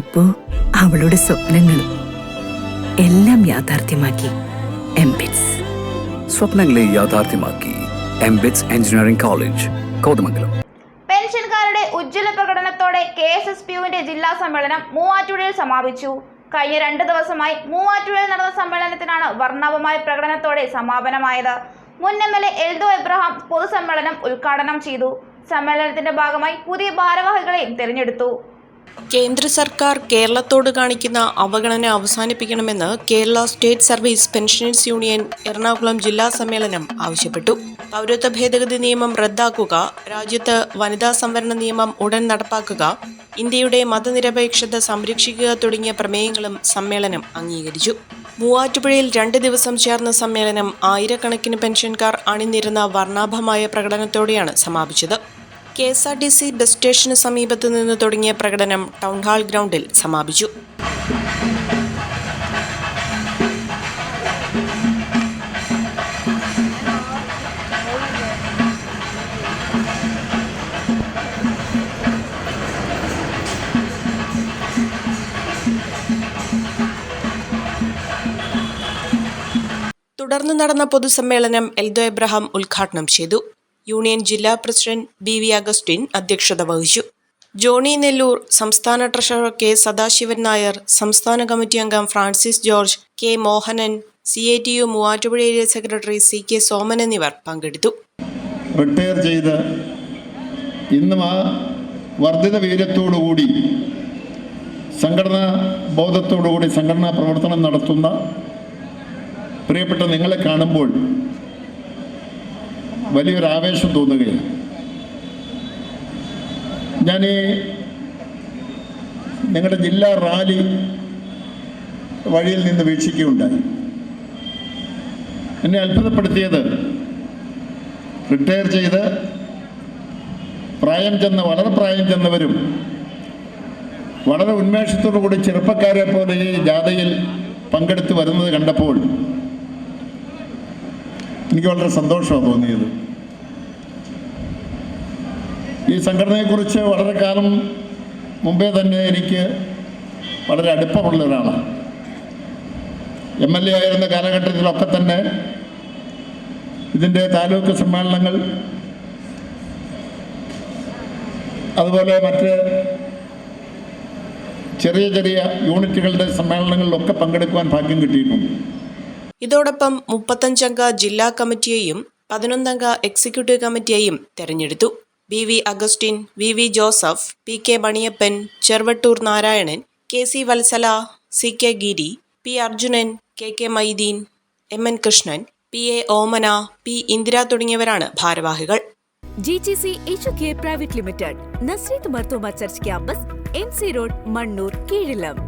ഇപ്പോ അവളുടെ സ്വപ്നങ്ങളും എല്ലാം യാഥാർത്ഥ്യമാക്കി എംബിറ്റ്സ്. സ്വപ്നങ്ങളെ യാഥാർത്ഥ്യമാക്കി എംബിറ്റ്സ് എഞ്ചിനീയറിംഗ് കോളേജ്, കോതമംഗലം. പെൻഷൻകാരുടെ ഉജ്ജ്വല പ്രകടനത്തോടെ KSSPUവിന്റെ ജില്ലാ സമ്മേളനം മൂവാറ്റുപുഴയിൽ സമാപിച്ചു. കഴിഞ്ഞ 2 ദിവസമായി മൂവാറ്റുപുഴയിൽ നടന്ന സമ്മേളനത്തിനാണ് വർണ്ണാഭമായ പ്രകടനത്തോടെ സമാപനമായത്. മുൻ MLA എൽദോ എബ്രഹാം പൊതുസമ്മേളനം ഉദ്ഘാടനം ചെയ്തു. സമ്മേളനത്തിന്റെ ഭാഗമായി പുതിയ ഭാരവാഹികളെയും തെരഞ്ഞെടുത്തു. കേന്ദ്ര സർക്കാർ കേരളത്തോട് കാണിക്കുന്ന അവഗണന അവസാനിപ്പിക്കണമെന്ന് Kerala state service pensioners union Ernakulam ജില്ലാ സമ്മേളനം ആവശ്യപ്പെട്ടു. പൗരത്വ ഭേദഗതി നിയമം റദ്ദാക്കുക, രാജ്യത്ത് വനിതാ സംവരണ നിയമം ഉടൻ നടപ്പാക്കുക, ഇന്ത്യയുടെ മതനിരപേക്ഷത സംരക്ഷിക്കുക തുടങ്ങിയ പ്രമേയങ്ങളും സമ്മേളനം അംഗീകരിച്ചു. മൂവാറ്റുപുഴയിൽ 2 ദിവസം ചേർന്ന സമ്മേളനം ആയിരക്കണക്കിന് പെൻഷൻകാർ അണിനിരുന്ന വർണ്ണാഭമായ പ്രകടനത്തോടെയാണ് സമാപിച്ചത്. KSRTC ബസ് സ്റ്റേഷന് സമീപത്ത് നിന്ന് തുടങ്ങിയ പ്രകടനം ടൗൺഹാൾ ഗ്രൗണ്ടിൽ സമാപിച്ചു. തുടർന്ന് നടന്ന പൊതുസമ്മേളനം എൽദോ എബ്രഹാം ഉദ്ഘാടനം ചെയ്തു. യൂണിയൻ ജില്ലാ പ്രസിഡന്റ് BV അഗസ്റ്റിൻ അധ്യക്ഷത വഹിച്ചു. ജോണി നെല്ലൂർ, സംസ്ഥാന ട്രഷറർ K സദാശിവൻ നായർ, സംസ്ഥാന കമ്മിറ്റി അംഗം Francis George, K Mohanan, CATU Muvattupuzha area secretary CK Soman എന്നിവർ പങ്കെടുത്തു. റിട്ടയർ ചെയ്ത് ഇന്നും ആ വർദ്ധിത വീര്യത്തോടുകൂടി സംഘടനാ ബോധത്തോടുകൂടി സംഘടനാ പ്രവർത്തനം നടത്തുന്ന പ്രിയപ്പെട്ട നിങ്ങളെ കാണുമ്പോൾ വലിയൊരു ആവേശം തോന്നുകയാണ്. ഞാൻ നിങ്ങളുടെ ജില്ലാ റാലി വഴിയിൽ നിന്ന് വീക്ഷിക്കുകയുണ്ടായി. എന്നെ അത്ഭുതപ്പെടുത്തിയത് റിട്ടയർ ചെയ്ത് വളരെ പ്രായം ചെന്നവരും വളരെ ഉന്മേഷത്തോടു കൂടി ചെറുപ്പക്കാരെ പോലെ ഈ ജാഥയിൽ പങ്കെടുത്ത് വരുന്നത് കണ്ടപ്പോൾ എനിക്ക് വളരെ സന്തോഷമാണ് തോന്നിയത്. ഈ സംഘടനയെക്കുറിച്ച് വളരെ കാലം മുമ്പേ തന്നെ എനിക്ക് വളരെ അടുപ്പമുള്ള ഒരാളാണ്. MLA ആയിരുന്ന കാലഘട്ടത്തിലൊക്കെ തന്നെ ഇതിൻ്റെ താലൂക്ക് സമ്മേളനങ്ങൾ, അതുപോലെ മറ്റ് ചെറിയ ചെറിയ യൂണിറ്റുകളുടെ സമ്മേളനങ്ങളിലൊക്കെ പങ്കെടുക്കുവാൻ ഭാഗ്യം കിട്ടിയിട്ടുണ്ട്. ഇതോടൊപ്പം 35-അംഗ ജില്ലാ കമ്മിറ്റിയെയും 11-അംഗ എക്സിക്യൂട്ടീവ് കമ്മിറ്റിയെയും തെരഞ്ഞെടുത്തു. BV Augustine, VV Joseph, PK Maniyappan, Cheruvattoor Narayanan, KC Vatsala, CK Giri, P Arjunan, KK Maideen, MN Krishnan, PA Omana, P Indira തുടങ്ങിയവരാണ് ഭാരവാഹികൾ. GGC HK private limited, Nazareth Marthoma church campus, MC road, Mannoor, കീഴിലം.